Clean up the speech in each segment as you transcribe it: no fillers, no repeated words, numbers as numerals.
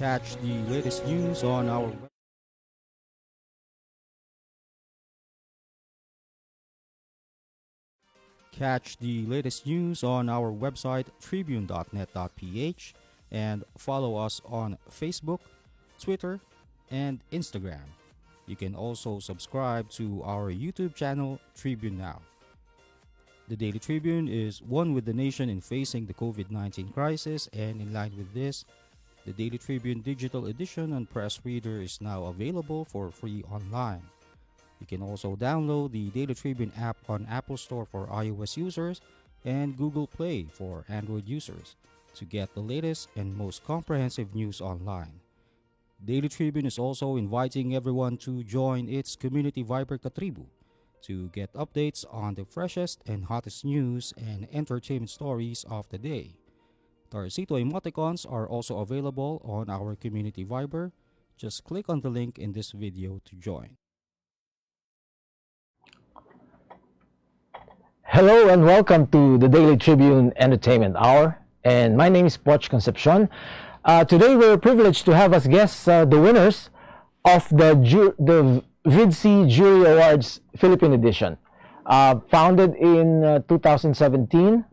Catch the latest news on our website tribune.net.ph and follow us on Facebook, Twitter, and Instagram. You can also subscribe to our YouTube channel, Tribune Now. The Daily Tribune is one with the nation in facing the COVID-19 crisis, and in line with this, the Daily Tribune digital edition and press reader is now available for free online. You can also download the Daily Tribune app on Apple Store for iOS users and Google Play for Android users to get the latest and most comprehensive news online. Daily Tribune is also inviting everyone to join its community Viber Katribu to get updates on the freshest and hottest news and entertainment stories of the day. Tarcito emoticons are also available on our community Viber. Just click on the link in this video to join. Hello and welcome to the Daily Tribune Entertainment Hour. And my name is Poch Concepcion. Today we're privileged to have as guests the winners of the Viddsee Juree Awards Philippine Edition. Founded in 2017,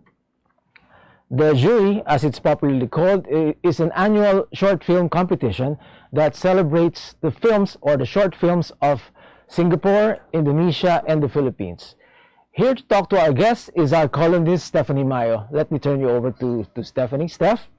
the Juree, as it's popularly called, is an annual short film competition that celebrates the films or the short films of Singapore, Indonesia, and the Philippines. Here to talk to our guest is our columnist, Stephanie Mayo. Let me turn you over to Stephanie. Steph?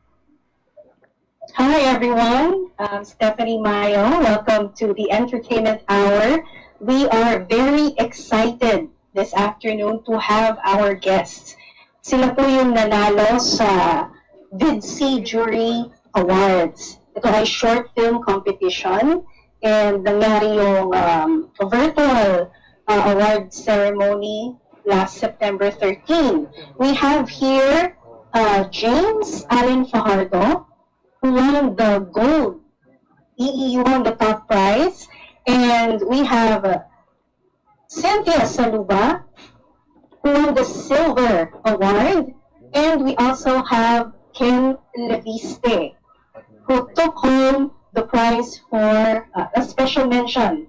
Hi, everyone. I'm Stephanie Mayo. Welcome to the Entertainment Hour. We are very excited this afternoon to have our guests. Sila po yung nanalo sa Viddsee Juree Awards. Ito ay short film competition and nangyari yung virtual award ceremony last September 13. We have here James Allen Fajardo, who won the gold. He won the top prize. And we have Cynthia Saluba, who won the silver award. And we also have Leviste, who took home the prize for a special mention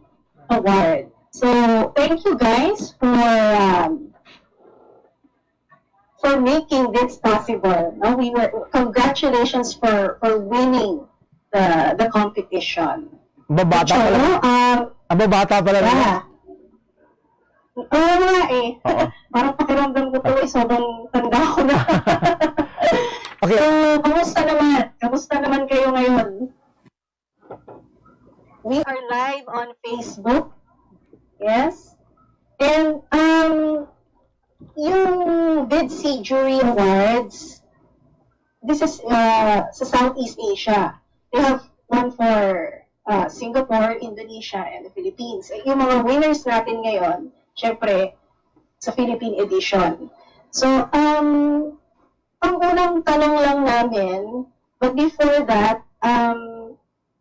award. So thank you guys for making this possible. Congratulations for winning the competition. Babata pa lang. Babata pa lang. Yeah. Oo nga eh. Parang pakiramdam ko to sobrang tanda ko na. Okay. So, kamusta naman? Kamusta naman kayo ngayon? We are live on Facebook. Yes. And yung Viddsee Juree Awards, this is sa Southeast Asia. They have one for Singapore, Indonesia, and the Philippines. Yung mga winners natin ngayon, syempre, sa Philippine edition. So, ang unang tanong lang namin, but before that,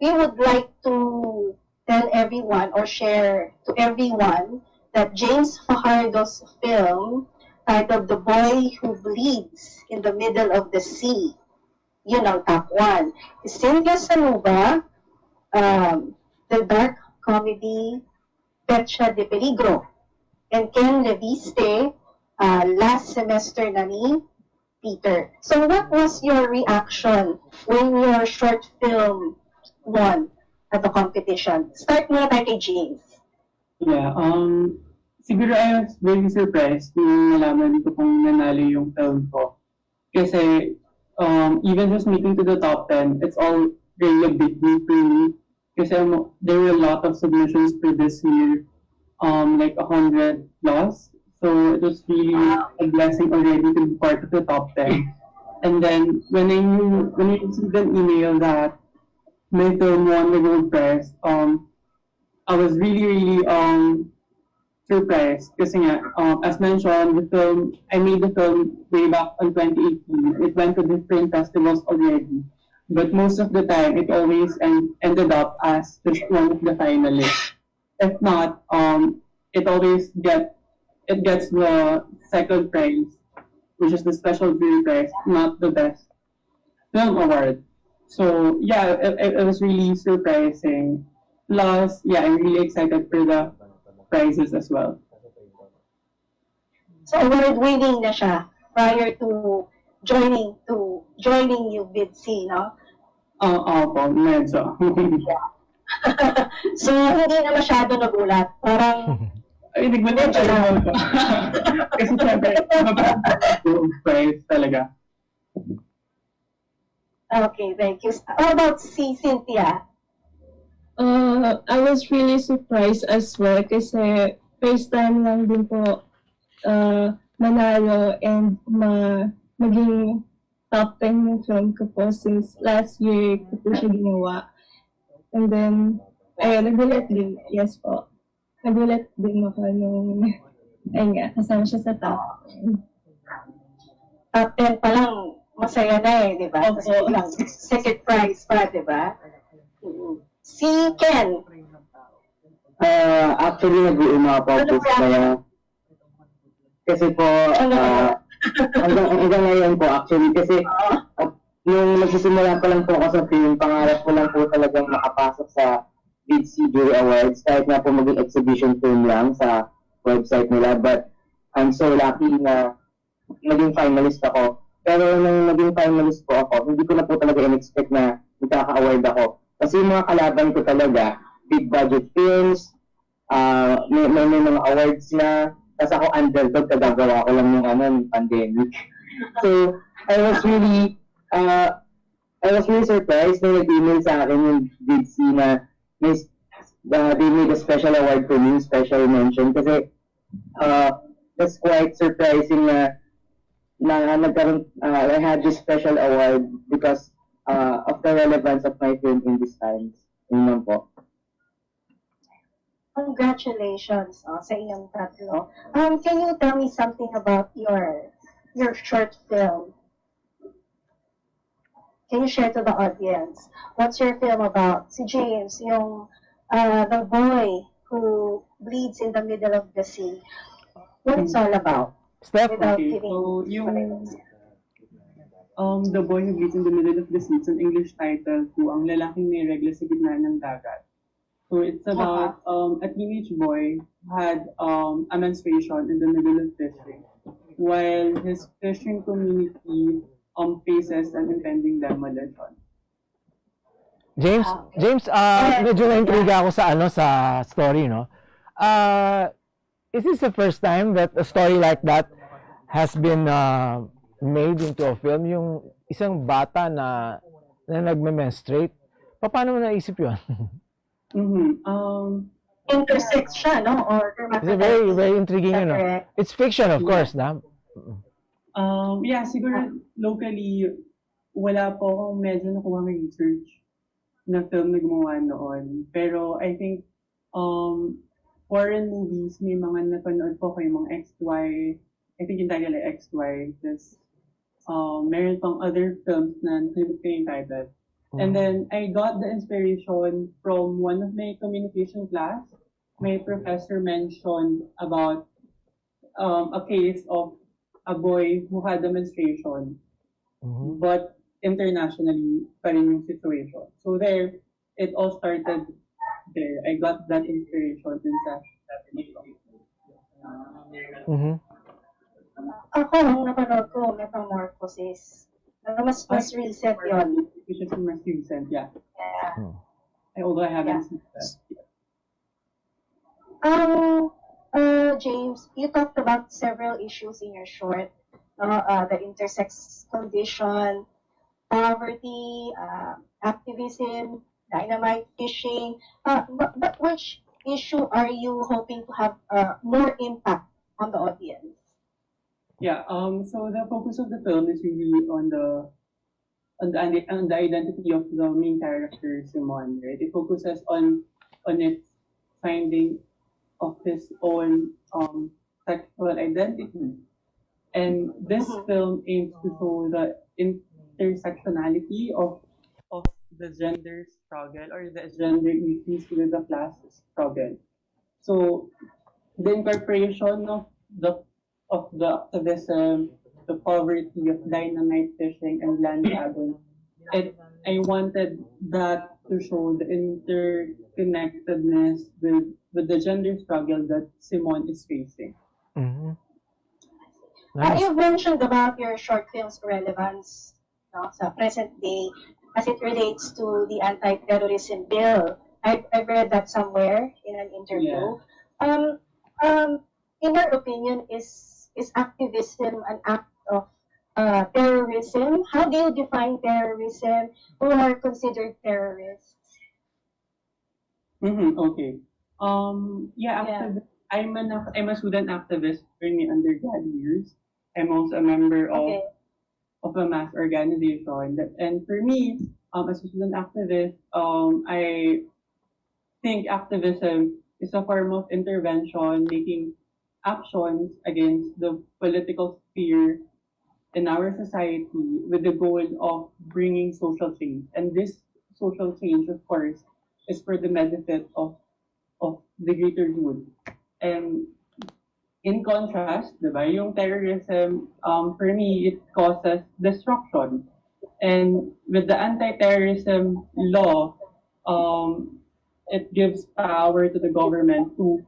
we would like to tell everyone or share to everyone that James Fajardo's film titled The Boy Who Bleeds in the Middle of the Sea, yun ang top one. Cynthia Saluba, the dark comedy Petsa de Peligro. And Leviste, last semester na ni Peter. So what was your reaction when your short film won at the competition? Start muna tayo kay James. Yeah, siguro I was very surprised nung nalaman ko kung nanalo yung film ko. Kasi even just making to the top 10, it's all really a big deal for me. Kasi there were a lot of submissions for this year, like 100 plus. So it was really a blessing already to be part of the top 10. And then when I received an email that my film won the gold prize, I was really surprised kasi nga, as mentioned, I made the film way back in 2018. It went to different festivals already, but most of the time it always ended up as just one of the finalists. If not, it gets the second prize, which is the special jury prize, not the best film award. So yeah, it was really surprising. Plus, yeah, I'm really excited for the prizes as well. So award-winning na siya prior to joining you Viddsee, no? Opo, medyo. So hindi na masyado nagulat. Parang Ay, nagmula medyo talaga lang. ako. Kasi syempre, mababa yung price talaga. Okay, thank you. How about si Cynthia? I was really surprised as well kasi first time lang din po manalo and maging top 10 yung film ko po since last year ko po siya ginawa. And then, ayun, nagulat din. Yes po. Nagulat din ako nung, ayun nga, kasama siya sa top 10. Top 10 pa lang, masaya na eh, di ba? Opo. Tapos lang, second prize pa, di ba? Si Ken. Actually, nag-uuma po Ano po kaya kasi po, hanggang ngayon po actually, kasi yung nagsisimula pa lang po ako sa film, pangarap ko lang po talagang makapasok sa Viddsee Juree Awards, kahit na po maging exhibition film lang sa website nila, but I'm so lucky na naging finalist ako. Pero nung naging finalist po ako, hindi ko na po talaga in-expect na magkaka-award ako. Kasi yung mga kalaban ko talaga, big budget films, may mga awards na, tapos ako underdog, kagagawa ko lang yung pandemic. So, I was really surprised na nag-email sa akin yung Viddsee na they made a special award for me, special mention, kasi that's quite surprising na nagkaroon, I had this special award because of the relevance of my film in these times. Yun lang po. Congratulations sa inyong tatlo. Can you tell me something about your short film? Can you share to the audience? What's your film about? Si James, yung the boy who bleeds in the middle of the sea. What it's all about? Steph, Without Okay, giving so spoilers. The Boy Who Bleeds in the Middle of the Sea, it's an English title to Ang Lalaking May Regla sa Gitna ng Dagat. So it's about a teenage boy who had a menstruation in the middle of fishing, while his fishing community faces an impending demolition. James, medyo na-intriga ako sa story, no? Is this the first time that a story like that has been made into a film? Yung isang bata na nagme-menstruate. Paano mo naisip yun? Intersex siya, no? Or It's very, very intriguing, you know. It's fiction, of course, na? Yeah, siguro locally, wala po akong medyo nakuha ng research na film na gumawa noon. Pero I think foreign movies, may mga napanood po ko yung mga XY, I think yung title ay XY, plus meron pang other films na nakalimutan ko yung title. And then I got the inspiration from one of my communication class. My professor mentioned about a case of a boy who had a menstruation, but internationally pa rin yung situation. So there, it all started there. I got that inspiration din sa Ako, ang napanood ko, Metamorphosis. Mas recent yun. Which is most recent, yeah. Yeah. Although I haven't seen that. James, you talked about several issues in your short, the intersex condition, poverty, activism, dynamite fishing. But which issue are you hoping to have more impact on the audience? Yeah, so the focus of the film is really on the identity of the main character, Simon, right? It focuses on its finding of his own sexual identity. And this film aims to show the intersectionality of the gender struggle or the gender issues with the class struggle. So the incorporation of the activism, the poverty of dynamite fishing and land grabbing I wanted that to show the interconnectedness with the gender struggle that Simone is facing. Mhm. Nice. You've mentioned about your short film's relevance, no, sa present day as it relates to the anti-terrorism bill. I've read that somewhere in an interview. Um, in your opinion, is activism an act of terrorism? How do you define terrorism? Who are considered terrorists? Okay. Yeah, Yeah. I'm a student activist during my undergrad years. I'm also a member Okay. of a mass organization. And for me, as a student activist, I think activism is a form of intervention, making actions against the political sphere in our society with the goal of bringing social change. And this social change, of course, is for the benefit of the greater good. And in contrast, diba, yung terrorism, for me, it causes destruction. And with the anti-terrorism law, it gives power to the government to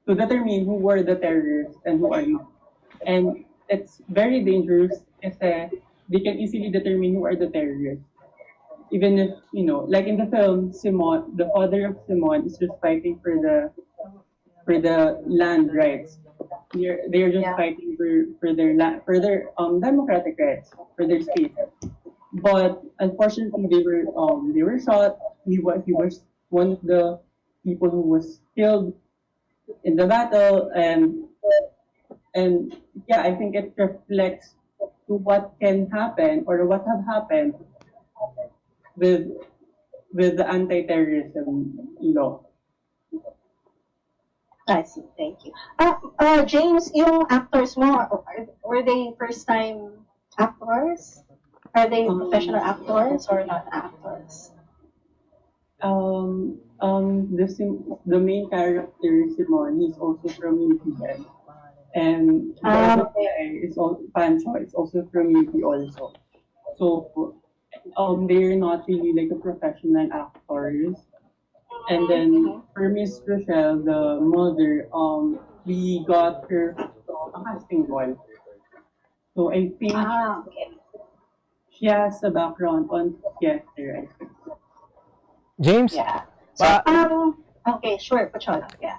to determine who were the terrorists and who are not. And it's very dangerous kasi they can easily determine who are the terrorists. Even if, like in the film, Simon, the father of Simon is just fighting for the land rights. They're just Yeah. fighting for their land, for their democratic rights, for their space. But unfortunately, they were shot. He was one of the people who was killed in the battle, and yeah, I think it reflects to what can happen or what have happened with with the anti-terrorism law. I see. Thank you. James, yung actors mo, were they first-time actors? Are they professional actors or not actors? The main character Simon, he's also from UP, and the Ah, other okay. guy is also Pancho, is also from UP also. So they're not really like a professional actors. And then Mhm. for Miss Rochelle, the mother, we got her from a casting call. So I think Okay. she has a background on theater, I think. James, Yeah. So, pa, okay, sure, Pachon. Yeah.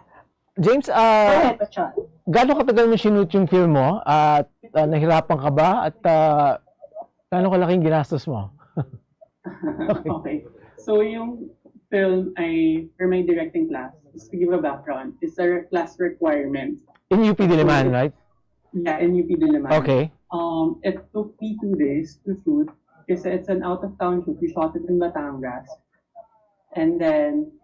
James, Go ahead, Pachon. gaano katagal mo sinut yung film mo? At nahirapan ka ba? At gaano kalaking ginastos mo? Okay. So yung film ay for my directing class, just to give a background, it's a class requirement. In UP Diliman, right? Yeah, in UP Diliman. Okay. It took me 2 days to shoot because it's an out of town shoot. We shot it in Batangas. And then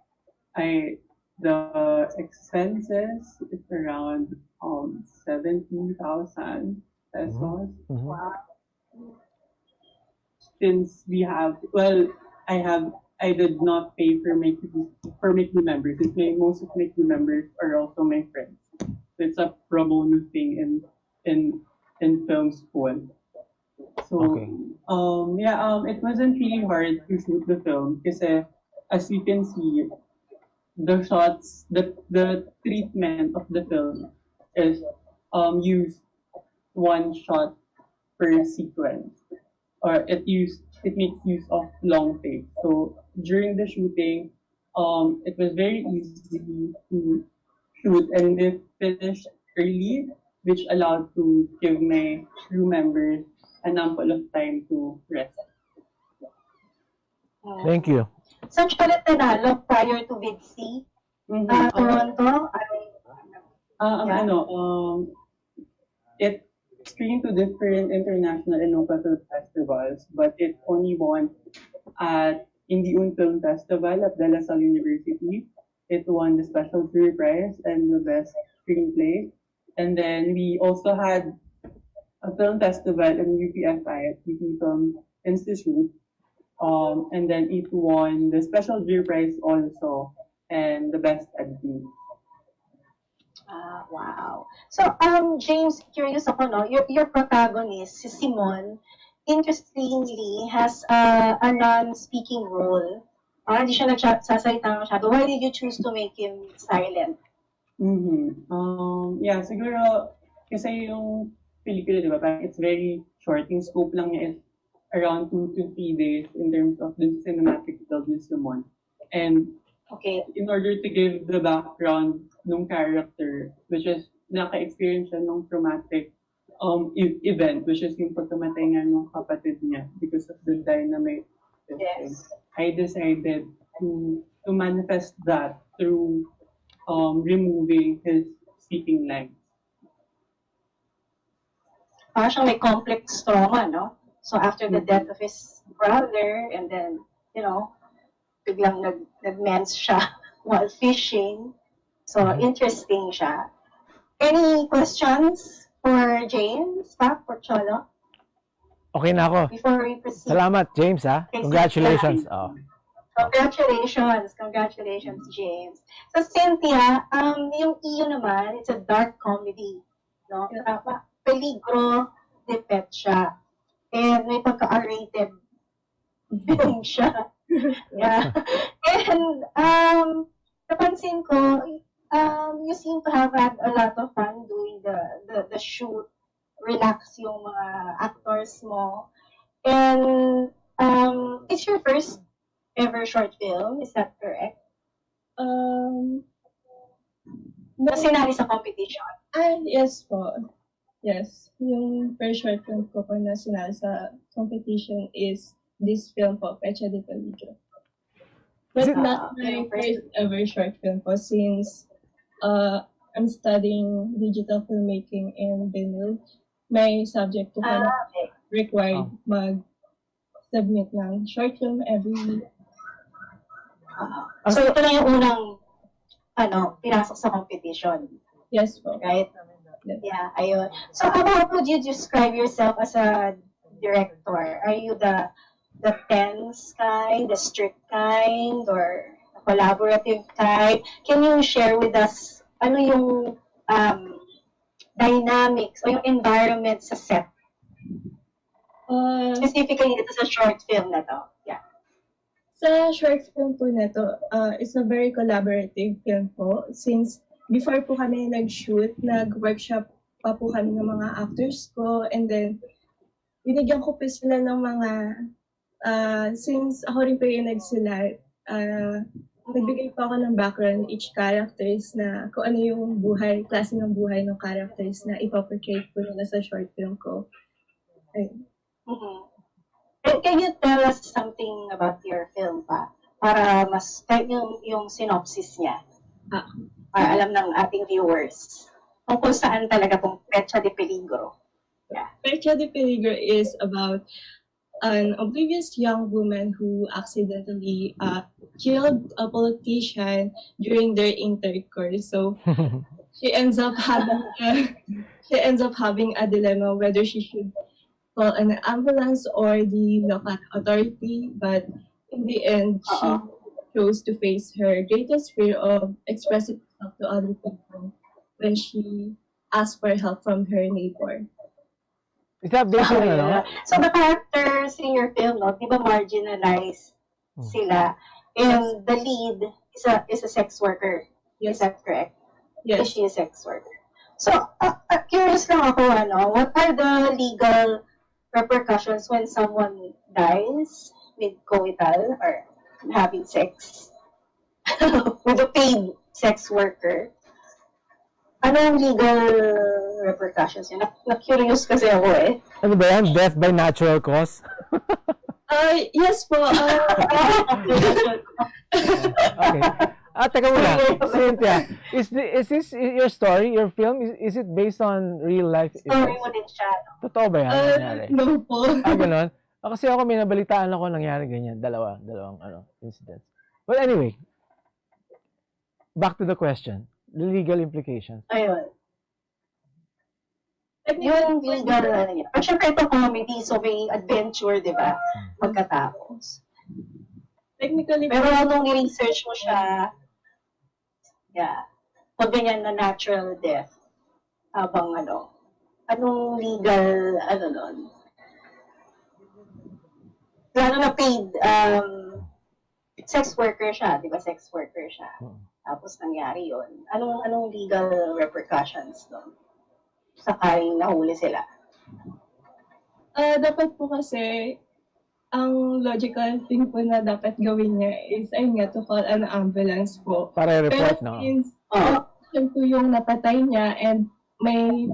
the expenses is around 70,000 pesos. Mhm. Wow. Since I did not pay for my crew members. Most of my crew members are also my friends. So it's a pro bono thing in film school. So Okay. it wasn't really hard to shoot the film because as you can see, the shots, the treatment of the film is use one shot per sequence, or it makes use of long takes. So during the shooting, it was very easy to shoot and they finished early, which allowed to give my crew members an ample of time to rest. Thank you. Saan siya ulit nanalo prior to Viddsee? Toronto? Yeah. It screened to different international and local film festivals, but it only won at Indiun Film Festival at De La Salle University. It won the Special Jury Prize and the Best Screenplay. And then we also had a film festival in UPFI at UP Film Institute. And then it won the Special Jury Prize also and the Best Editing. Wow. So, James, curious ako, no? Your protagonist, si Simon, interestingly, has a non-speaking role. Hindi siya nagsasalita masyado. Why did you choose to make him silent? Yeah, siguro, kasi yung pelikula, di ba, parang it's very short. Yung scope lang niya is around 2 to 3 days in terms of the cinematic build ni Simon. And Okay. in order to give the background ng character, which is naka-experience siya ng traumatic event, which is yung pagkamatay nga ng kapatid niya because of the dynamic system. Yes. I decided to manifest that through removing his speaking lines. Parang siyang may complex trauma, no? So after the death of his brother, and then, biglang nag-mens siya while fishing. So, interesting siya. Any questions for James, Pak, or Cholo? Okay na ako. Before we proceed. Salamat, James, ha? Okay, Congratulations. Congratulations, James. So, Cynthia, yung iyo naman, it's a dark comedy. No? Peligro de Petsa. And may pagka-R-rated film siya. Yeah. And napansin ko, you seem to have had a lot of fun doing the shoot, relax yung mga actors mo. And it's your first ever short film, is that correct? Na sinali sa competition? Yes po. Yes. Yung first short film ko po na sinali sa competition is this film po, Petsa de Peligro. But not my first ever short film po since I'm studying digital filmmaking in Benil. May subject po ko required mag-submit ng short film every week. So ito lang yung unang pinasok sa competition. Yes po. Right? Yeah, ayun. So how would you describe yourself as a director? Are you the tense kind, the strict kind, or the collaborative kind? Can you share with us ano yung dynamics o yung environment sa set? Specifically dito sa short film na to. Yeah. Sa short film po na to, it's a very collaborative film po. Since before po kami nag-shoot, nag-workshop pa po kami ng mga actors ko. And then, binigyan ko po sila ng mga since ako rin po yung nagsulat, nagbigay po ako ng background each characters na kung ano yung buhay, klase ng buhay ng characters na ipaportray po nila sa short film ko. Can you tell us something about your film pa? Para mas, yung synopsis niya. Para alam ng ating viewers. Kung saan talaga pong Petsa de Peligro. Yeah. Petsa de Peligro is about an oblivious young woman who accidentally killed a politician during their intercourse. So she ends up having a dilemma whether she should call an ambulance or the local authority. But in the end, she chose to face her greatest fear of expressing herself to other people when she asked for help from her neighbor. Is that based on So the characters in your film, di ba marginalized sila? And the lead is a sex worker. Yes. Is that correct? Yes. Is she a sex worker? So, curious lang ako, what are the legal repercussions when someone dies with coital or having sex with a paid sex worker? Ano ang legal repercussions niya? Na-curious kasi ako eh. Ano ba yan? Death by natural cause? Yes po. Okay. Teka muna. Cynthia, is this your story, your film? Is it based on real life events? Story mo din siya. Totoo ba yan? Nangyari? No po. Ganon? Kasi ako may nabalitaan ako nangyari ganyan. Dalawang incidents. But anyway, back to the question. The legal implications. Ayun. Yung legal, niya. Pero syempre ito comedy, so may adventure, di ba? Magkatapos. Technically, pero nung i-research mo siya, pag ganyan na natural death, habang anong legal, nun? lalo na paid, sex worker siya, di ba? Sex worker siya. Tapos nangyari yun. Anong legal repercussions doon? Sakaling nahuli sila. Dapat po kasi, ang logical thing po na dapat gawin niya is, ayun nga, to call an ambulance po. Para i-report, Pero no? since, yun po yung napatay niya and may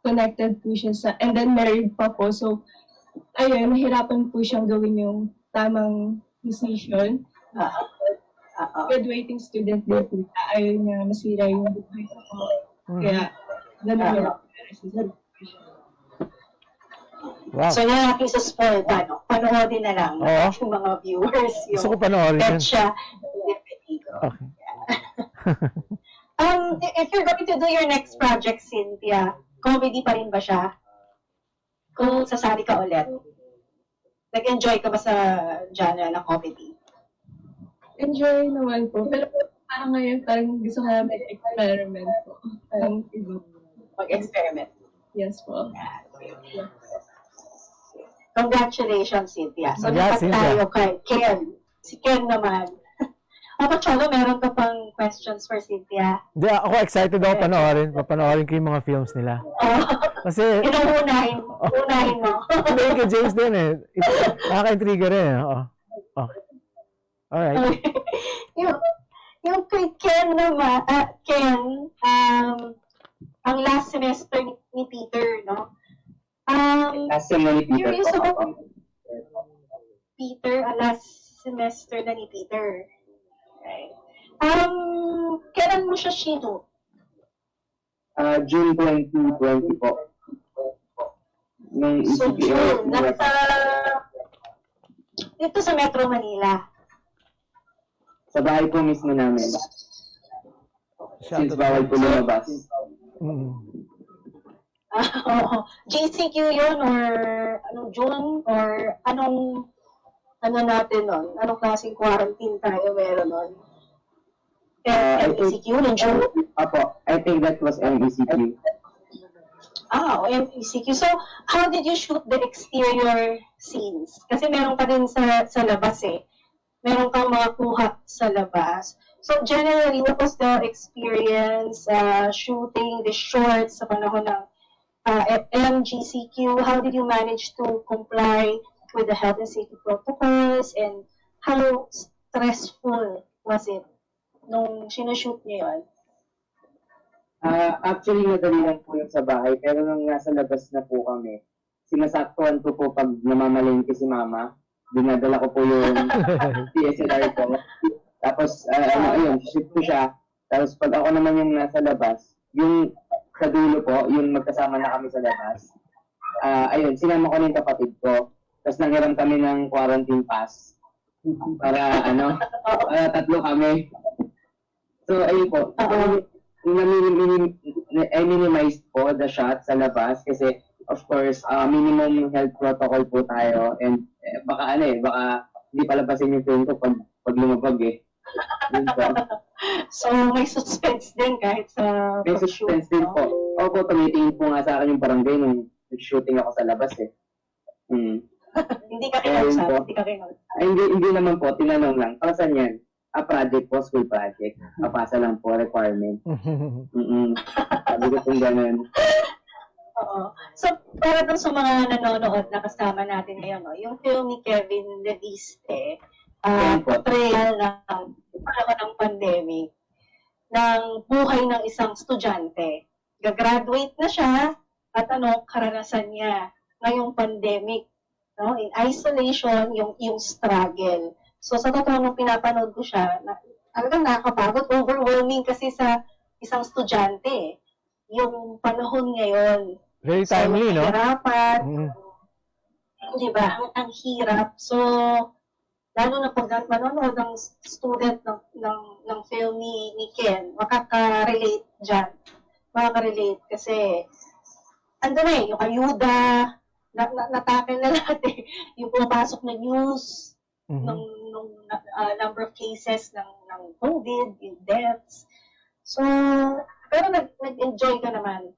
connected po siya sa, and then married pa po. So, ayun, nahirapan po siyang gawin yung tamang decision. Graduating student din po. Ayaw niya masira yung buhay ko. Kaya, ganun yung Wow. So, yan natin sa spoil, panoodin na lang yung mga viewers. Gusto ko panoorin yun. Petsa, Peligro. Okay. If you're going to do your next project, Cynthia, comedy pa rin ba siya? Kung sasali ka ulit, nag-enjoy ka ba sa genre na comedy? Enjoy naman po. Pero parang ngayon, parang gusto ko na mag-experiment po. Parang iba. Mag-experiment. Yes po. Congratulations, Cynthia. So, Congrats, dapat tayo kay Ken. Si Ken naman. Cholo, meron ka pang questions for Cynthia? Hindi, ako excited ako panoorin. Papanoorin ko yung mga films nila. Kasi, Unahin mo. hindi kay James din eh. Nakaka-intriga rin eh. Oo. Okay. Alright. yung kay Ken naman, ang last semester ni Peter, no? Last sem na ni Peter Curious po. ako, Peter, last semester na ni Peter. Right. Kailan mo siya shoot? June 2020 po. Nung So, ECPA. June, dito sa Metro Manila. Sa bahay po mismo namin. Since bawal po lumabas. JCQ yun or June or natin nun? Anong klaseng quarantine tayo meron nun? MECQ ng June? Apo, I think that was MECQ. MECQ. So, how did you shoot the exterior scenes? Kasi meron ka din sa labas eh. Meron kang mga kuha sa labas. So, generally, what was the experience shooting the shorts sa panahon ng MGCQ? How did you manage to comply with the health and safety protocols? And how stressful was it nung sinushoot niyo yun? Actually, madali lang po yung sa bahay. Pero nung nasa labas na po kami, sinasaktuhan ko po pag namamalengke si mama. Dinadala ko po yung DSLR ko. Tapos, ayun, shoot ko siya. Tapos pag ako naman yung nasa labas, yung sa dulo po, yung magkasama na kami sa labas, ayun, sinama ko na yung kapatid ko. Tapos nanghiram kami ng quarantine pass. Para, para tatlo kami. So, ayun po. I minimized po the shot sa labas kasi, of course, minimum health protocol po tayo. And baka hindi palabasin yung film ko pag lumabag eh. So, may suspense din kahit sa may suspense din po. Opo, tumitingin po nga sa akin yung barangay nung shooting ako sa labas eh. Hindi ka kinausap? Hindi naman po, tinanong lang. Para saan yan? Project po, school project. Papasa lang po, requirement. Sabi ko kung ganun. Oo. So, para dun sa mga nanonood na kasama natin ngayon, no, yung film ni Kevin Leviste, portrayal ng panahon ng pandemic, ng buhay ng isang estudyante. Gagraduate na siya at karanasan niya ngayong pandemic, no? In isolation, yung struggle. So, sa totoo nung pinapanood ko siya, talagang nakakapagod, overwhelming kasi sa isang estudyante. Yung panahon ngayon. Very timely, no? Hirapan. Di ba? Ang hirap. So, lalo na pag manonood ng student ng film ni Ken, makaka-relate dyan. Makaka-relate kasi ando na yung ayuda, natakil na natin yung pumapasok na news ng number of cases ng COVID, yung deaths. So, pero nag-enjoy ka naman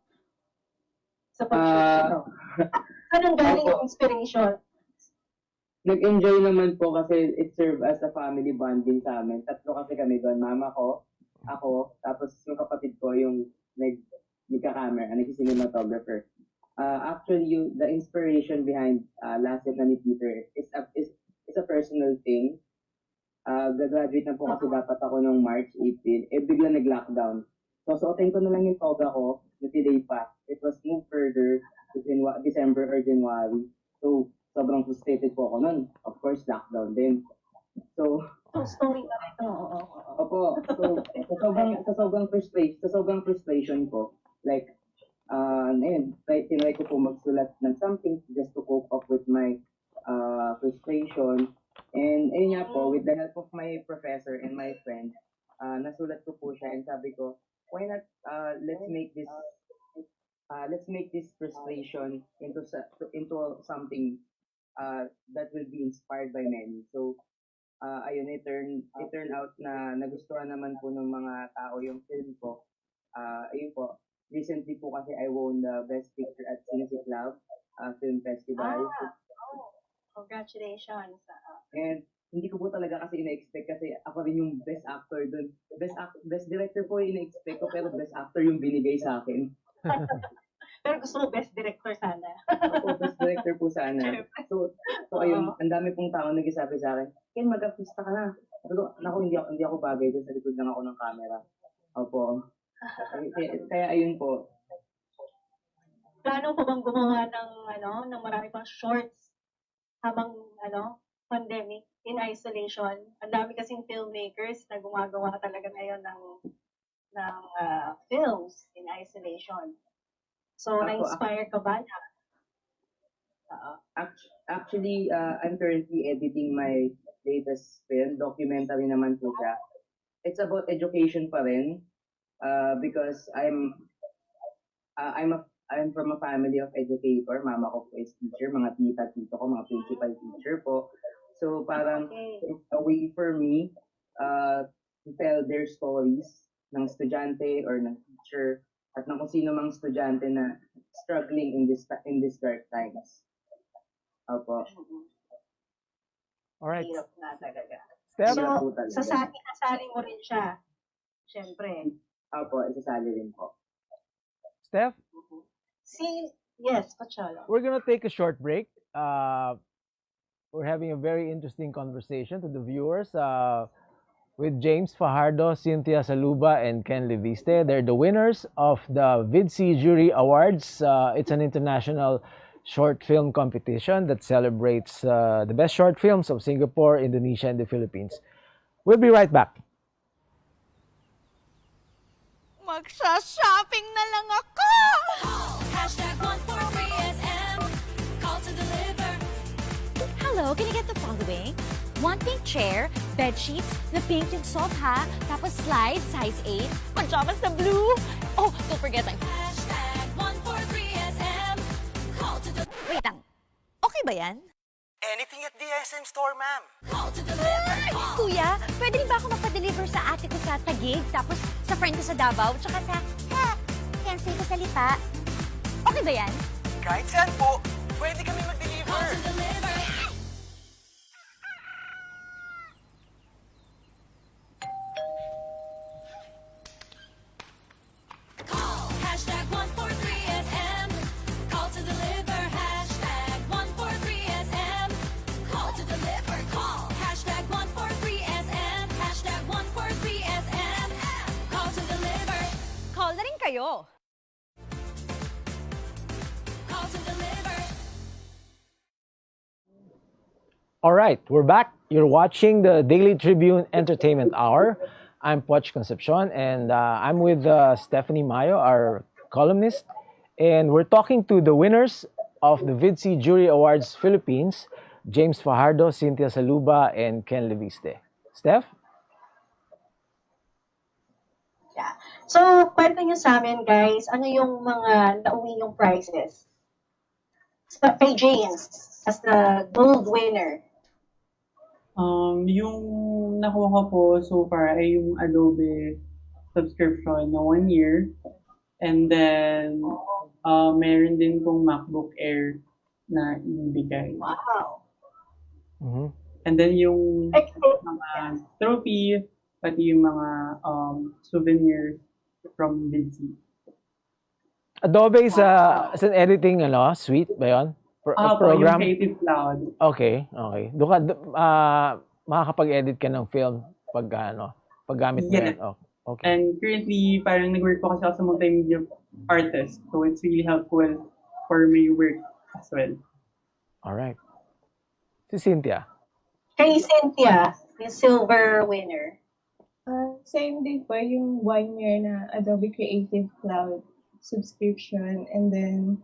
sa pag-shoot. Anong galing yung inspiration? nag-enjoy naman po kasi it served as a family bonding sa amin. Tatlo kasi kami doon. Mama ko, ako, tapos yung kapatid ko yung nagka-camera, nag-cinematographer. Actually, the inspiration behind Last Year na ni Peter is a personal thing. Gagraduate na po kasi dapat ako nung March, April. Bigla nag-lockdown. So, suotin ko na lang yung toga ko na today pa. It was moved further to December or January. So, sobrang frustrated po ako nun. Of course, lockdown din. So, Story na ito. opo. So, sa sobrang frustration ko, like, tinry ko po magsulat ng something just to cope up with my frustration. And ayun nga po, with the help of my professor and my friend, nasulat ko po siya and sabi ko, why not let's make this frustration into something that will be inspired by many. So ayun, it turned out na nagustuhan naman po ng mga tao yung film ko. Ayun po, recently po kasi I won the Best Picture at Cincy Club Film Festival. Congratulations. And hindi ko po talaga kasi ina-expect kasi ako rin yung best actor dun. Best director po yung ina-expect ko pero best actor yung binigay sa akin. Pero gusto mo best director sana. Ako, best director po sana. So ayun, ang dami pong tao nagsasabi sa akin, Ken, mag-artista ka na. Naku, hindi ako bagay dun, sa likod lang ako ng camera. Opo. Kaya ayun po. Plano pa bang gumawa ng marami pang shorts habang pandemic in isolation? Ang dami kasing filmmakers na gumagawa talaga ngayon ng films in isolation. So, na-inspire ka ba na? Actually, I'm currently editing my latest film. Documentary naman po siya. It's about education pa rin. Because I'm from a family of educator. Mama ko po is teacher, mga tito ko, mga principal teacher po. So parang it's a way for me to tell their stories ng estudyante or ng teacher at ng kung sino mang estudyante na struggling in this dark times. Opo. Alright. Hirap na talaga. Steph? So, sasali mo rin siya. Siyempre. Opo, isasali rin po. Steph? Yes, Pacholo. We're gonna take a short break. We're having a very interesting conversation to the viewers with James Fajardo, Cynthia Saluba, and Ken Leviste. They're the winners of the Viddsee Juree Awards. It's an international short film competition that celebrates the best short films of Singapore, Indonesia, and the Philippines. We'll be right back. Magsha-shopping na lang ako! Hashtag 143SM. Call to deliver. Hello, can I get the following? One pink chair, bed sheets, the pink yung sofa, tapos slide, size 8, pajamas na blue. Oh, don't forget my hashtag 143SM. Call to deliver. Wait lang. Okay ba yan? Anything at the SM store, ma'am. Call to deliver. Kuya, pwede rin ba ako magpa-deliver sa ate ko sa Taguig, tapos sa friend ko sa Davao, tsaka sa fiancé ko sa Lipa? Okay ba yan? Kahit saan po, pwede kami mag-deliver. Call to deliver. Call. Hashtag 143SM. Call to deliver. Hashtag 143SM. Call to deliver. Call. Hashtag 143SM. Hashtag 143SM. Call to deliver. Call na rin kayo. Call to deliver. All right, we're back. You're watching the Daily Tribune Entertainment Hour. I'm Poch Concepcion, and I'm with Stephanie Mayo, our columnist. And we're talking to the winners of the Viddsee Juree Awards Philippines, James Fajardo, Cynthia Saluba, and Ken Leviste. Steph? Yeah. So, kwento niyo sa amin, guys, ano yung mga nauwi yung prizes? Kay James, as the gold winner. Yung nakuha ko po so far ay yung Adobe subscription na 1 year. And then, meron din pong MacBook Air na ibibigay. Wow. Mhm. And then yung Excellent. mga trophy, pati yung mga souvenirs from Viddsee. Adobe is an editing suite ba 'yon? Po, yung Program? Creative Cloud. Okay. Doon ka makakapag-edit ka ng film paggamit mo Yes. yan. Okay. And currently, parang nag-work po kasi ako sa multimedia artist. So it's really helpful for my work as well. Alright. Si Cynthia. Kay Cynthia, yung silver winner. Same din po yung 1 year na Adobe Creative Cloud subscription, and then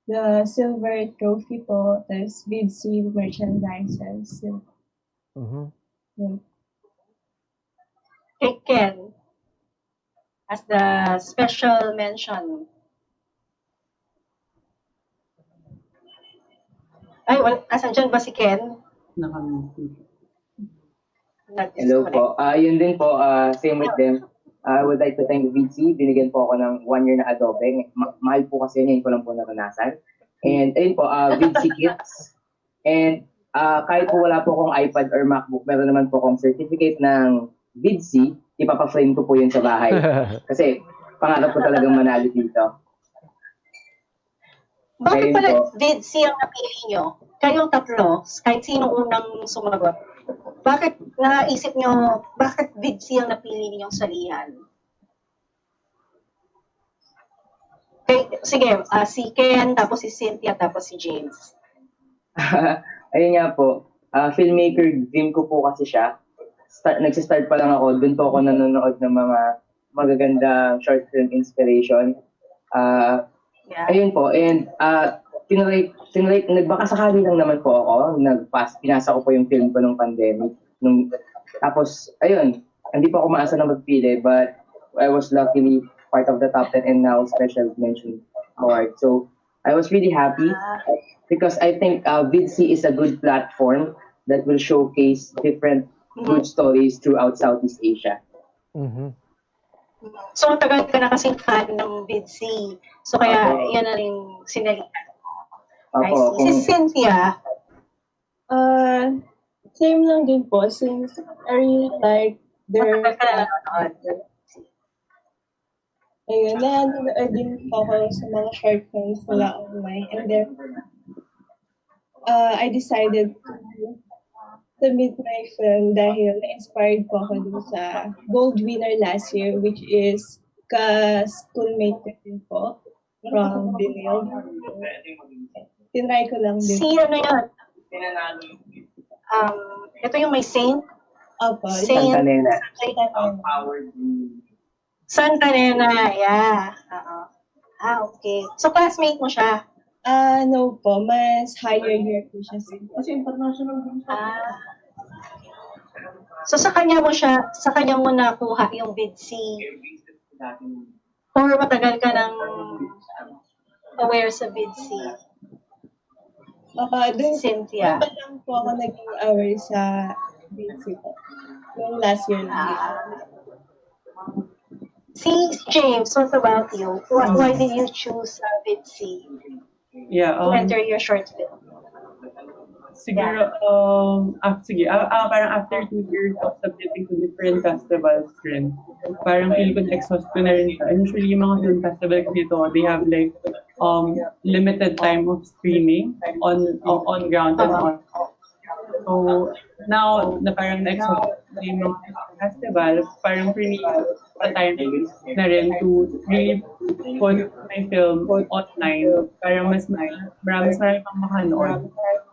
the silver trophy po, tas Viddsee merchandises. Mhm. Yun. Kay Ken, as the special mention. Ay, asan dyan ba si Ken? Hello po. Yun din po, same with them. I would like to thank Viddsee. Binigyan po ako ng 1 year na Adobe. Mahal po kasi ngayon ko lang po naranasan. And ayun po, Viddsee Kits. And kahit po wala po akong iPad or MacBook, meron naman po akong certificate ng Viddsee. Ipapa-frame ko po yun sa bahay. Kasi pangarap ko talagang manalo dito. Bakit Ayun pala po. Viddsee ang napili nyo? Kayong tatlo, kahit sino unang sumagot. Bakit naisip nyo, bakit Viddsee ang napili ninyong salihan? Sige, si Ken, tapos si Cynthia, tapos si James. Ayun nga po, filmmaker dream ko po kasi siya. Nagsistart pa lang ako, dun po ako nanonood ng mga magagandang short film inspiration. Ayun po, and tinry, nagbakasakali lang naman po ako, pinasa ko po yung film ko nung pandemic. Tapos, ayun, hindi po ako maasa na magpili, but I was luckily part of the top 10 and now special mention award. So, I was really happy because I think Viddsee is a good platform that will showcase different good stories throughout Southeast Asia. Mhm. So, matagal ka na kasing fan ng Viddsee. So, kaya yan na rin sinalihan. I see. Si Cynthia, Same lang din po, since I really like their matagal ka na nanonood. ayun, nanonood din po ako sa mga short films nila online, and then I decided to submit my film dahil na-inspired po ako dun sa gold winner last year, which is ka-schoolmate ko din po from Binil. Tinry ko lang din. Si ano yun? Ito yung may Saint? Opo. Santa Nena. Santa Nena, yeah. Okay. So, classmate mo siya? No po, mas higher year po siya. Kasi international din siya. So, sa kanya mo nakuha yung Viddsee? Or matagal ka nang aware sa Viddsee? Cynthia. Doon pa lang po ako naging aware sa Viddsee po. Yung last year lang. Si James, what about you? Why did you choose Viddsee to enter your short film? Siguro, parang after 2 years of submitting to different festivals rin, parang feel ko na-exhaust ko na rin siya. And usually, yung mga film festival kasi ito, they have like limited time of streaming on ground and on. So, now na parang na-exhaust ko yung mga festival, parang for me, the time na rin to really put my film online. Parang mas marami pang makanood.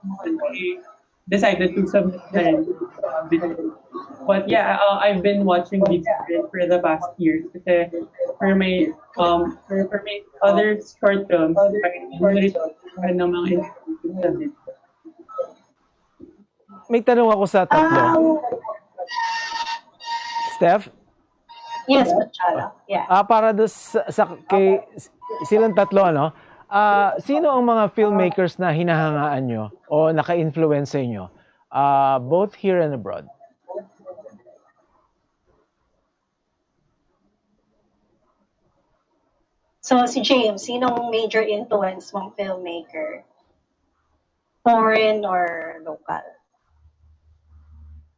I decided to submit na rin. But yeah, I've been watching Viddsee for the past years kasi for my other short films, parang ng mga inspiration. May tanong ako sa tatlo. Steph? Yes, Machala. Yeah. Para kay silang tatlo, ano? Sino ang mga filmmakers na hinahangaan nyo o naka-influence sa inyo? Both here and abroad. So, si James, sinong major influence mong filmmaker? Foreign or local?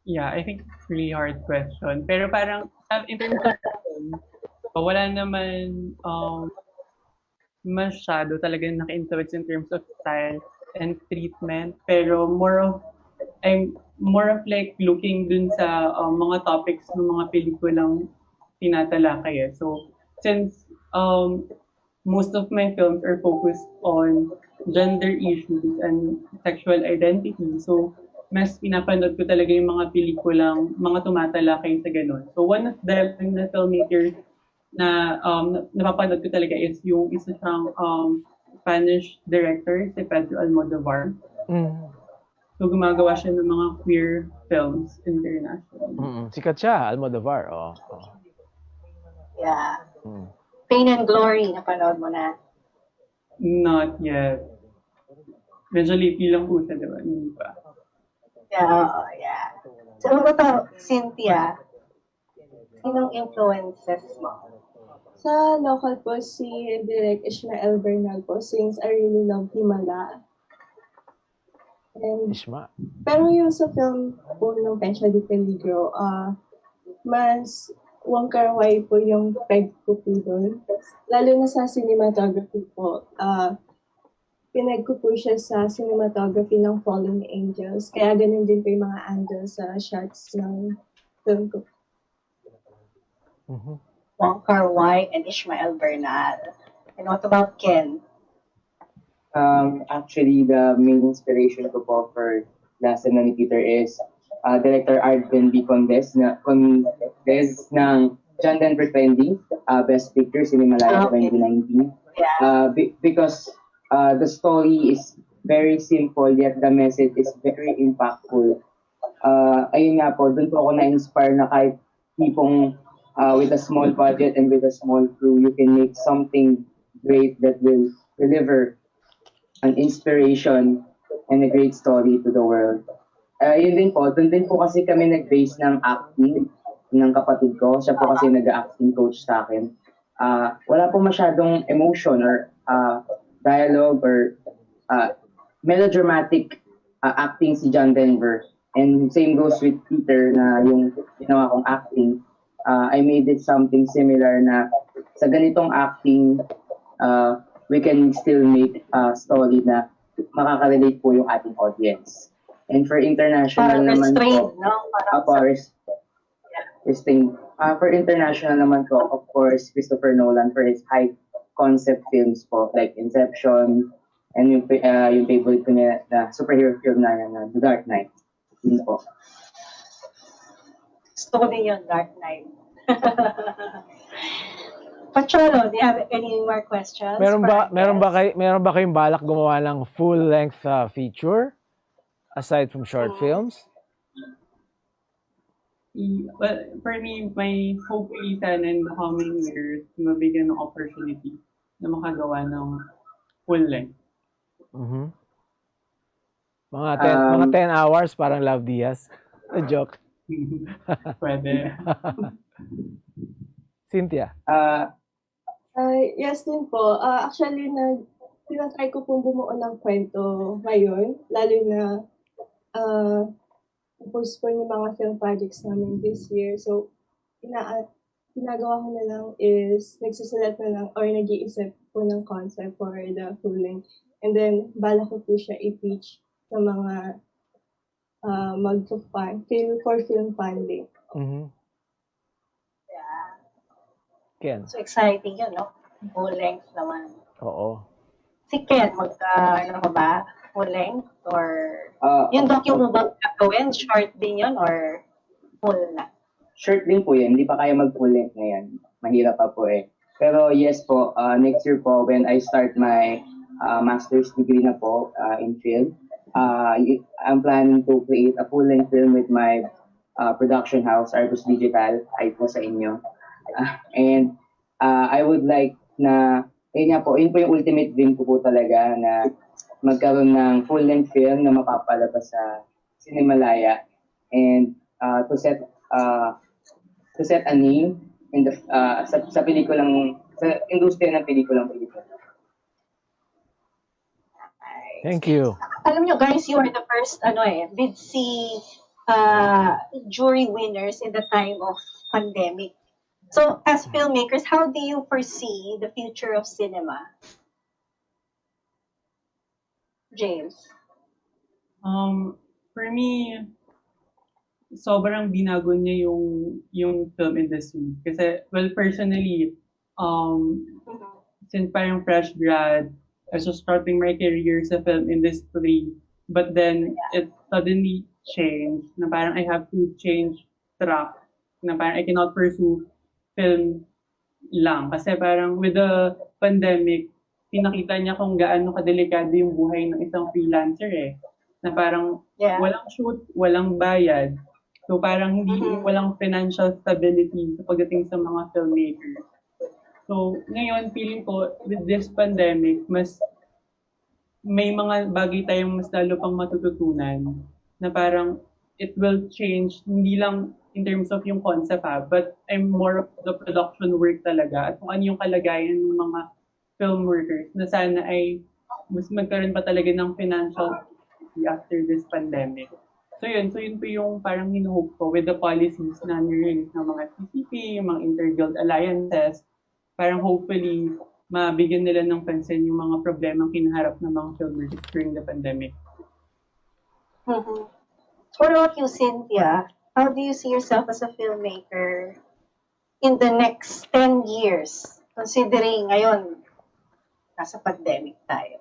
Yeah, I think it's really hard question. Pero parang in terms of film, wala naman masyado talagang naka-influence in terms of style and treatment. Pero I'm more of like looking dun sa mga topics ng mga pelikulang tinatalakay eh. So, since most of my films are focused on gender issues and sexual identity, so mas pinapanood ko talaga yung mga pelikulang mga tumatalakay sa ganun. So, one of the filmmakers na napapanood ko talaga is yung isa siyang Spanish director, si Pedro Almodovar. Mm. So, gumagawa siya ng mga queer films internationally. Sikat siya, Almodovar. Oh. Yeah. Mm. Pain and Glory, napanood mo na. Not yet. Medyo late lang po siya, diba? Hindi pa. Yeah. So, ano to, Cynthia? Sinong influences mo? Sa local po, si Direk Ishmael Bernal po, since I really love Himala. And, Ishma. pero yung sa film po ng Petsa de Peligro, mas Wong Kar-wai po yung peg ko po doon. Lalo na sa cinematography po. Pineg ko po siya sa cinematography ng Fallen Angels. Kaya ganun din po yung mga angles sa shots ng film ko. Wong Kar-wai and Ishmael Bernal. And what about Ken? Actually, the main inspiration ko po for Last and ni Peter is Director Arden B. Condes ng John Denver Trendy, Best Picture, Cinemalaya 2019. Yeah. Because the story is very simple, yet the message is very impactful. Ayun nga po, dun po ako na-inspire na kahit tipong with a small budget and with a small crew, you can make something great that will deliver an inspiration and a great story to the world. Yun din po, dun din po kasi kami nag-base ng acting ng kapatid ko. Siya po kasi nag-acting coach sa akin. Wala po masyadong emotion or dialogue or melodramatic acting si John Denver. And same goes with Peter na yung ginawa kong acting. I made it something similar na sa ganitong acting, we can still make a story na makaka-relate po yung ating audience. And for international naman po, restrained. For international naman po, of course, Christopher Nolan for his high concept films po, like Inception, and yung favorite ko na superhero film na The Dark Knight. Yun po. Gusto ko din yun, Dark Knight. Pacholo, do you have any more questions? Meron ba kayong balak gumawa ng full-length feature aside from short films? Well, for me, my hopefully sana in the coming years, mabigyan ng opportunity na makagawa ng full length. Mga 10 hours parang Love Diaz. A joke. Pwede. Cynthia. Yes din po. Actually, tinatry ko pong bumuo ng kwento ngayon, lalo na tapos po yung mga film projects namin this year. So, ginagawa ko na lang is nagsusulat na lang or nag-iisip po ng concept for the full length. And then, bala ko po siya i-pitch sa mga for film funding. Yeah. Ken. So exciting yun, no? Full length naman. Oo. Si Ken, ano ka ba? Full length? Or yung docu mo ba gagawin? Short din yun or full na? Short din po yan. Hindi pa kaya mag-full length ngayon. Mahirap pa po eh. Pero yes po, next year po when I start my master's degree na po in film, I'm planning to create a full-length film with my production house, Argus Digital, ay po sa inyo. And I would like na, yun po yung ultimate dream ko po talaga na magkaroon ng full-length film na mapapalabas sa Cinemalaya and to set a name in the sa pelikulang, sa industriya ng pelikulang Pilipino. Thank you. Alam nyo guys, you are the first Viddsee jury winners in the time of pandemic. So, as filmmakers, how do you foresee the future of cinema, James? For me, sobrang binago niya yung film industry. Kasi, well, personally, since parang fresh grad, I was just starting my career sa film industry, but then it suddenly changed na parang I have to change track na parang I cannot pursue film lang. Kasi parang with the pandemic, pinakita niya kung gaano kadelikado yung buhay ng isang freelancer eh. Na parang walang shoot, walang bayad. So parang walang financial stability sa pagdating sa mga filmmakers. So ngayon, feeling ko, with this pandemic, mas may mga bagay tayong mas lalo pang matututunan na parang it will change, hindi lang in terms of yung concept but I'm more of the production work talaga at kung ano yung kalagayan ng mga film workers na sana ay mas magkaroon pa talaga ng financial after this pandemic. So yun po yung parang hinuhope ko with the policies na nirelease ng mga CCP, yung mga inter-guild alliances, parang hopefully mabigyan nila ng pansin yung mga problemang kinaharap ng mga filmmakers during the pandemic. What about you, Cynthia? How do you see yourself as a filmmaker in the next 10 years? Considering ngayon, nasa pandemic tayo.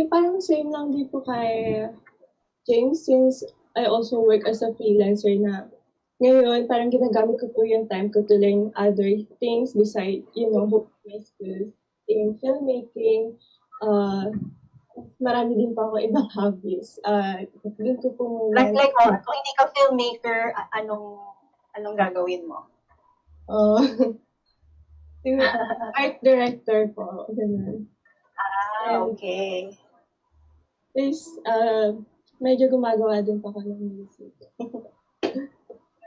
Parang same lang din po kay James since I also work as a freelancer na ngayon parang ginagamit ko po yung time ko to learn other things besides, my skills in filmmaking. Marami din pa ako ibang hobbies. Doon ko po muna. Kung hindi ka filmmaker, anong gagawin mo? Art director po. Ganun. Okay. Please, medyo gumagawa din pa ako ng music.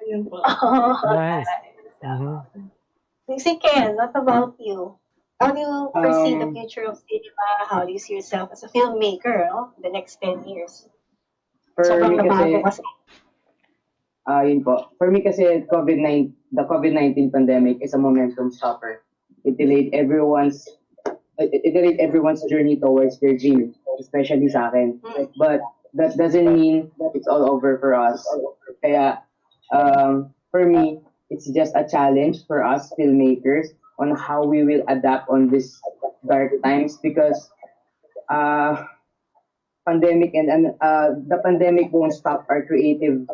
Ayun po. Nice. Si Ken, what about you? How do you foresee the future of cinema? How do you see yourself as a filmmaker, the next 10 years? For me kasi the COVID-19 pandemic is a momentum stopper. It delayed everyone's journey towards their dream, especially sa akin. But that doesn't mean that it's all over for us. Kaya for me, it's just a challenge for us filmmakers on how we will adapt on this dark times because the pandemic won't stop our creative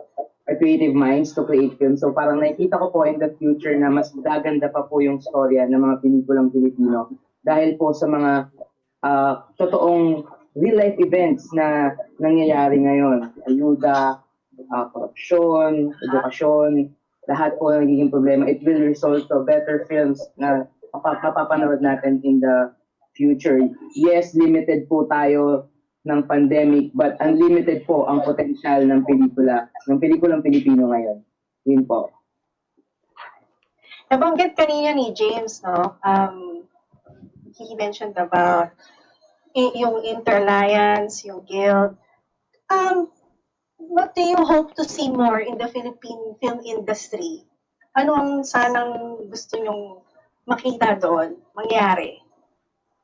minds to create films. So parang nakikita ko po in the future na mas gaganda pa po yung storya ng mga pelikulang Pilipino dahil po sa mga totoong real life events na nangyayari ngayon. Ayuda, korupsyon, edukasyon, lahat po ng nagiging problema. It will result to better films na mapapanood natin in the future. Yes, limited po tayo ng pandemic, but unlimited po ang potential ng pelikulang Pilipino ngayon. Yun po. Nabanggit kanina ni James, no? He mentioned about yung inter-alliance, yung guild. What do you hope to see more in the Philippine film industry? Ano ang sanang gusto nyong makita doon, mangyari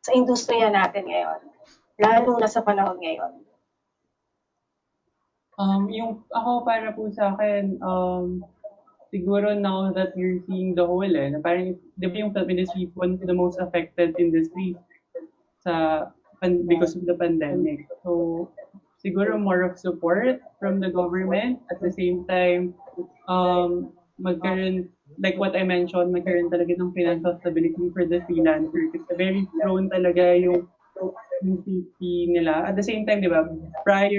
sa industriya natin ngayon, lalo na sa panahon ngayon? Yung ako para po sa akin, siguro now that we're seeing the whole na parang di ba yung film industry is one of the most affected industry because of the pandemic. So siguro more of support from the government. At the same time, magkaroon, like what I mentioned, magkaroon talaga ng financial stability for the freelancer. Kasi very prone talaga yung safety nila. At the same time, di ba,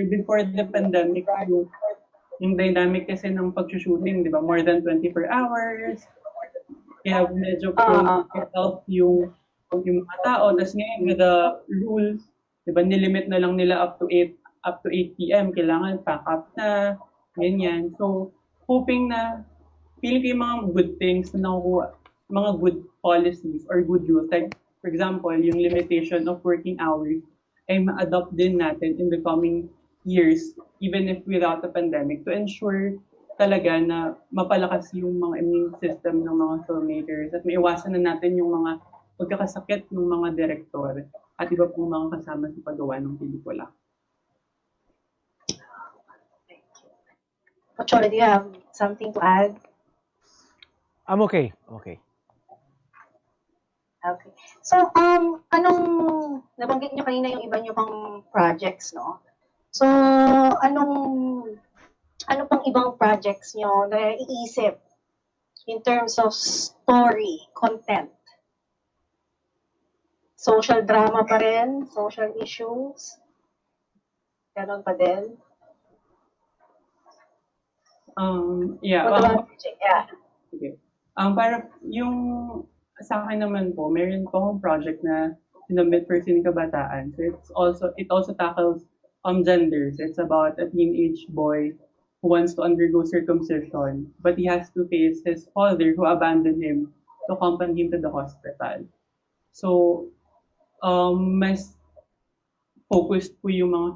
before the pandemic, yung dynamic kasi ng pag-shooting, di ba, more than 24 hours. Kaya medyo prone to health yung mga tao. Tapos ngayon, with the rules, di ba, nilimit na lang nila up to 8 p.m. kailangan pack up na, ganyan. So, hoping na, feeling ko yung mga good things na nakukuha, mga good policies or good rules. Like, for example, yung limitation of working hours ay ma-adopt din natin in the coming years, even if without the pandemic, to ensure talaga na mapalakas yung mga immune system ng mga filmmakers at maiwasan na natin yung mga pagkakasakit ng mga direktor at iba pong mga kasama sa paggawa ng pelikula. Pocholo, do you have something to add? I'm okay. Okay. Okay. So, nabanggit nyo kanina yung iba nyo pang projects, no? So, ano pang ibang projects nyo na iisip in terms of story, content? Social drama pa rin? Social issues? Ganon pa din? Yeah. What about yeah. Okay. Para yung sa akin naman po, meron po akong project na sinubmit for Sinikabataan. So it also tackles genders. It's about a teenage boy who wants to undergo circumcision, but he has to face his father who abandoned him to accompany him to the hospital. So, mas focused po yung mga,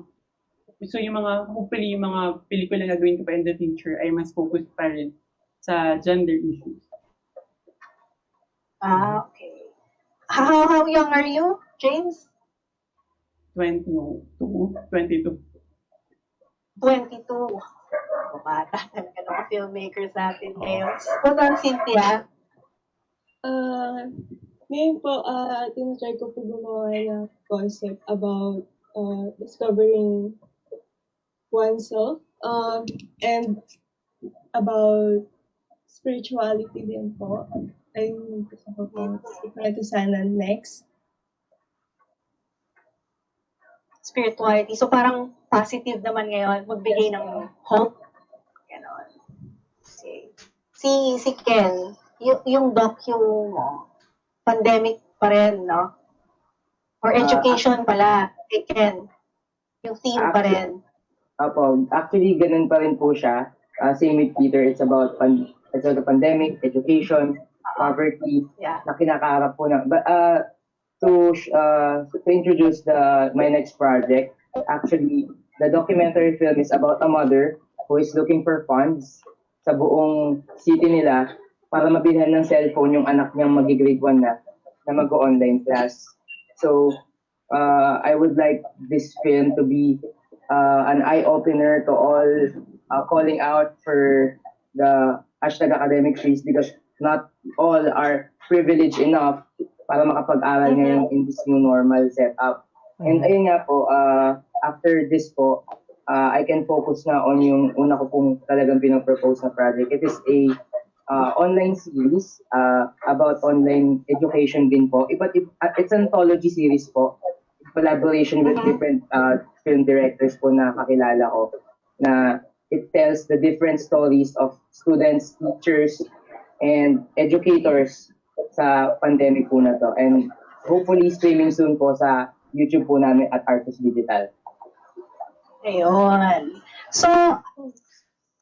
hopefully yung mga pelikula na gawin ko pa in the future ay mas focused pa rin sa gender issues. Okay. How young are you, James? 22. 22. Bata talaga ng mga filmmakers natin ngayon. What about Cynthia? Ngayon po, tinatry ko po gumawa ng concept about discovering oneself and about spirituality din po. Ayun gusto ko po ito sana next. Spirituality. So parang positive naman ngayon, magbigay ng hope. Ganon. Si Ken, yung docu mo, pandemic pa rin, no? Or education pala, kay Ken. Yung theme pa rin. Actually, ganun pa rin po siya. Same with Peter, it's about the pandemic, education, poverty, na kinakaharap po na. But to introduce my next project, actually, the documentary film is about a mother who is looking for funds sa buong city nila para mabilhan ng cellphone yung anak niyang mag-grade 1 na mag-online class. So, I would like this film to be an eye-opener to all calling out for the #academic freeze because not all are privileged enough para makapag-aral ngayon in this new normal setup. And ayun nga po, after this po, I can focus na on yung una ko pong talagang pinapropose na project. It is a online series about online education din po. It's an anthology series po, collaboration with different film directors po na kakilala ko, na it tells the different stories of students, teachers, and educators sa pandemic po na to. And hopefully streaming soon po sa YouTube po namin at Artus Digital. Ayun. So,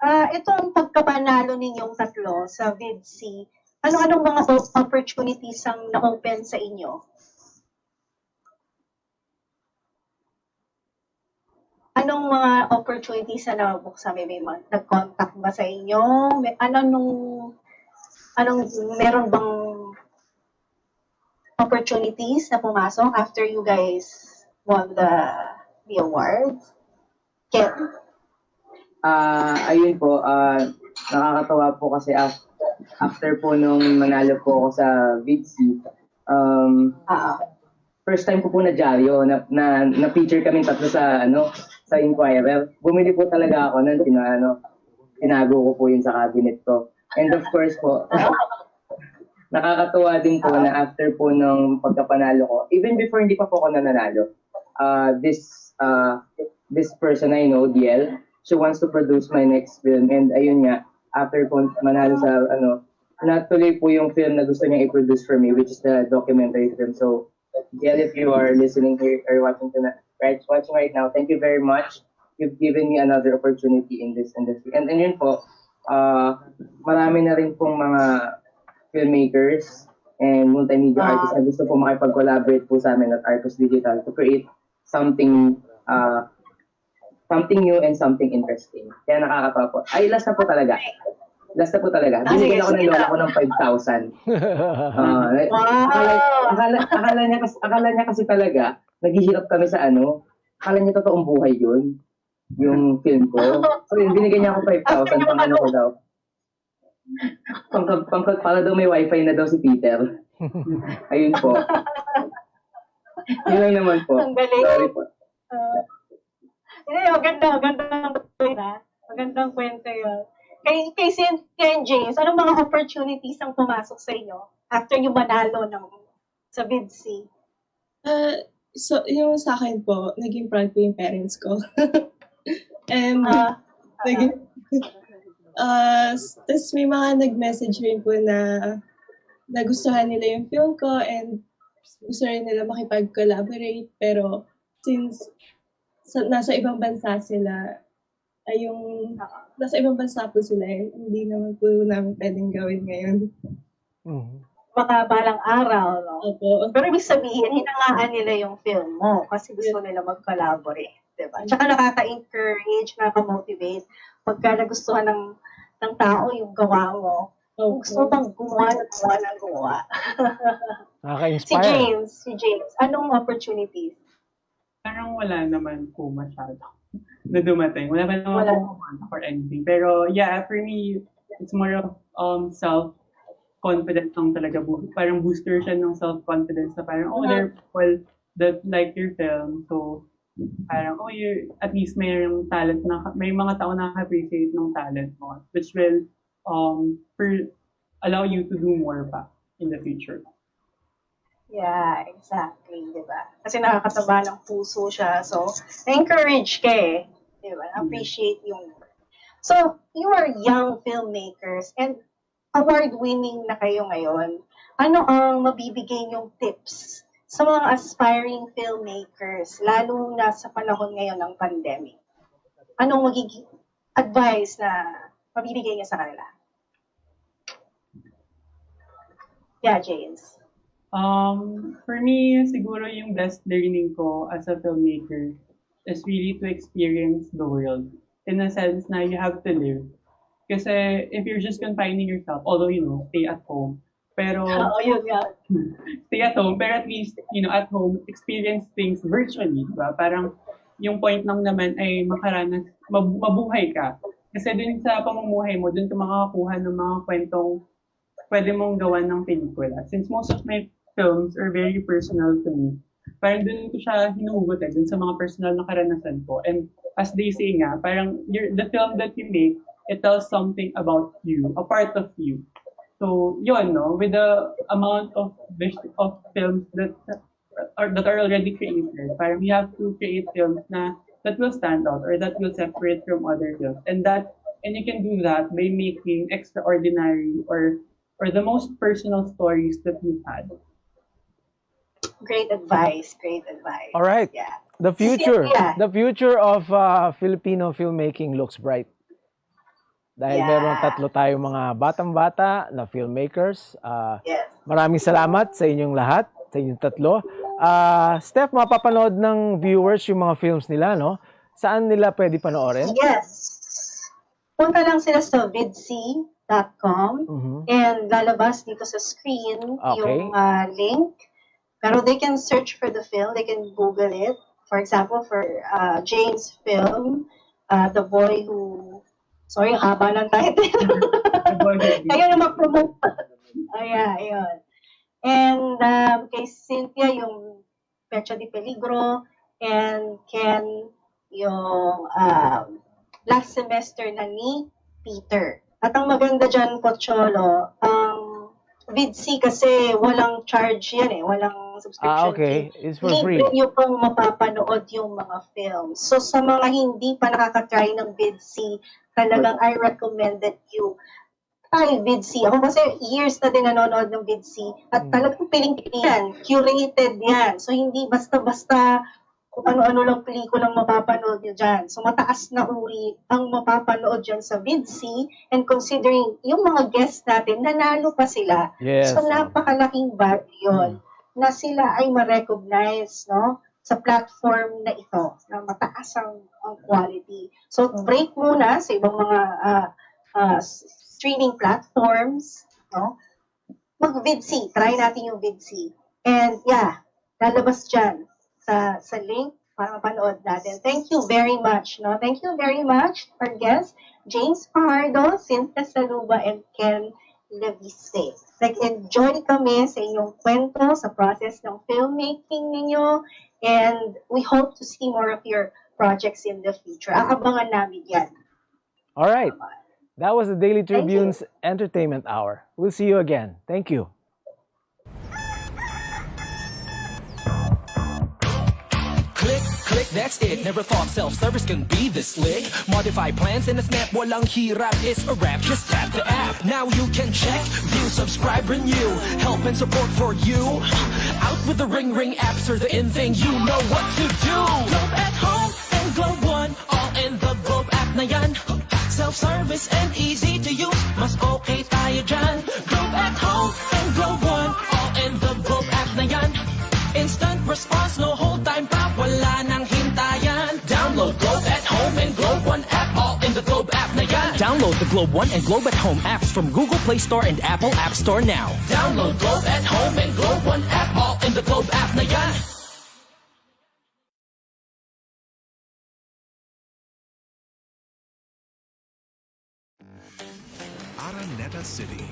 itong pagkapanalo ninyong tatlo sa Viddsee, ano-anong mga opportunities ang na-open sa inyo? Anong mga opportunities na nabuksan? May nag-contact ba sa inyo? Meron bang opportunities na pumasok after you guys won the awards? Ken? Ayun po, nakakatawa po kasi after po nung manalo po ako sa Viddsee, first time ko po na dyaryo, na feature kami tatlo sa Inquirer. Bumili po talaga ako nun, tinago ko po yun sa cabinet ko. And of course po, nakakatuwa din po na after po nung pagkapanalo ko, even before hindi pa po ako nananalo, this person I know, DL, she wants to produce my next film. And ayun nga, after po manalo sa natuloy po yung film na gusto niya i-produce for me, which is the documentary film. So, DL, if you are listening here or watching right now, thank you very much. You've given me another opportunity in this industry. And yun po, marami na rin pong mga filmmakers and multimedia artists na gusto po makipag-collaborate po sa amin at Artus Digital to create something something new and something interesting. Kaya nakakatawa po. Ay, last na po talaga. Binigyan ako ng lola ko ng 5,000. Akala niya kasi talaga, naghihirap kami sa akala niya totoong buhay yun, yung film ko. So yun, binigyan niya ako 5,000 pang ko daw. Para daw may wifi na daw si Peter. Ayun po. Yun lang naman po. Ang galing. Sorry po. Magandang kwento yun. Kay Cynthia and James, anong mga opportunities ang pumasok sa inyo after yung manalo sa Viddsee? So, yung sa akin po, naging proud ko yung parents ko. And, tapos may mga nag-message rin po na nagustuhan nila yung film ko and gusto rin nila makipag-collaborate. Pero, since nasa ibang bansa sila, nasa ibang bansa po sila, hindi naman po namin pwedeng gawin ngayon. Baka balang araw, no? Opo. Pero ibig sabihin, hinangaan nila yung film mo kasi gusto nila mag-collaborate, diba? Tsaka nakaka-encourage, nakaka-motivate pagka nagustuhan ng tao yung gawa mo. Gusto bang gumawa ng gawa. Nakaka-inspire. Si James, anong opportunities? Parang wala naman po masyado na dumating. Wala pa naman po or anything. Pero yeah, for me, it's more of self-confidence lang talaga. Parang booster siya ng self-confidence na parang, there are people that like your film. So, parang, at least may talent may mga tao na appreciate ng talent mo, which will allow you to do more pa in the future. Yeah, exactly, di ba? Kasi nakakataba ng puso siya. So, na-encourage ka di ba? Appreciate yung... So, you are young filmmakers and award-winning na kayo ngayon. Ano ang mabibigay yung tips sa mga aspiring filmmakers, lalo na sa panahon ngayon ng pandemic? Anong magiging advice na mabibigay niya sa kanila? Yeah, James. For me, siguro yung best learning ko as a filmmaker is really to experience the world. In a sense na you have to live. Kasi if you're just confining yourself, although, stay at home, pero stay at home, pero at least, at home, experience things virtually, diba? Parang yung point lang naman ay makaranas, mabuhay ka. Kasi dun sa pamumuhay mo, dun ka makakakuha ng mga kwentong pwede mong gawan ng pelikula. Since most of my films are very personal to me, parang dun ko siya hinuhugot dun sa mga personal na karanasan ko. And as they say nga, parang the film that you make, it tells something about you, a part of you. So, yun, with the amount of films that are already created, parang you have to create films that will stand out or that will separate from other films. And you can do that by making extraordinary or the most personal stories that you've had. Great advice. All right. Yeah. The future of Filipino filmmaking looks bright. Dahil meron 3 tayong mga batang-bata na filmmakers. Maraming salamat sa inyong lahat, sa inyong 3. Steph, mapapanood ng viewers yung mga films nila, no? Saan nila pwede panoorin? Yes. Punta lang sila sa viddsee.com and lalabas dito sa screen yung link. Pero they can search for the film, they can Google it. For example, for James' film, The Boy Who... Sorry, haba ng title. Kayo na mag-promote. Ayun. And kay Cynthia, yung Petsa de Peligro, and Ken, yung last semester na ni Peter. At ang maganda dyan, Pocholo, Viddsee kasi walang charge yan walang subscription okay. fee. It's for free. Libre nyo pong mapapanood yung mga films. So sa mga hindi pa nakaka-try ng Viddsee, talagang I recommend that you try Viddsee. Ako kasi years na din nanonood ng Viddsee at talagang piling yan, curated yan. So hindi basta-basta kung ano-ano lang pelikulang mapapanood nyo dyan. So, mataas na uri ang mapapanood dyan sa Viddsee. And considering yung mga guests natin, nanalo pa sila. Yes. So, napakalaking value yun na sila ay ma-recognize, no? sa platform na ito na mataas ang quality. So break muna sa ibang mga streaming platforms, no? Mag-Viddsee, try natin yung Viddsee. And yeah, lalabas dyan sa link para mapanood natin. Thank you very much, no? Thank you very much, our guests, James Fajardo, Cynthia Saluba, and Ken Leviste. Nag-enjoy kami sa inyong kwento, sa process ng filmmaking ninyo, and we hope to see more of your projects in the future. Aabangan namin yan. All right. That was the Daily Tribune's Entertainment Hour. We'll see you again. Thank you. Click, that's it. Never thought self-service can be this slick. Modify plans in a snap, walang hirap. It's a wrap, just tap the app. Now you can check, view, subscribe, renew. Help and support for you. Out with the ring apps are the in thing. You know what to do. Globe at home and Globe One, all in the Globe app na yan. Self-service and easy to use. Mas okay tayo dyan. Globe at home and Globe One, all in the Globe app na yan. Instant response, no hold time pa, wala nang hintayan. Download Globe at Home and Globe One app, all in the Globe app na yan. Download the Globe One and Globe at Home apps from Google Play Store and Apple App Store now. Download Globe at Home and Globe One app, all in the Globe app na yan. Araneta City,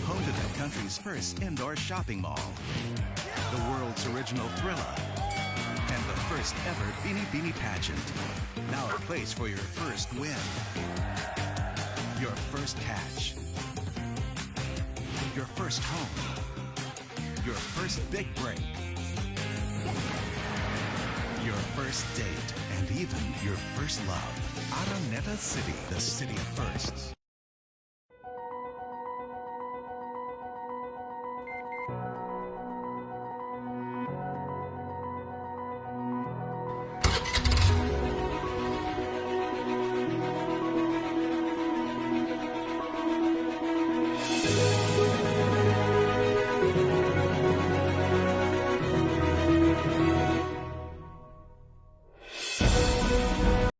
home to the country's first indoor shopping mall, the world's original Thrilla, and the first ever Bini Bini pageant. Now a place for your first win, your first catch, your first home, your first big break, your first date, and even your first love. Araneta City, the city of firsts.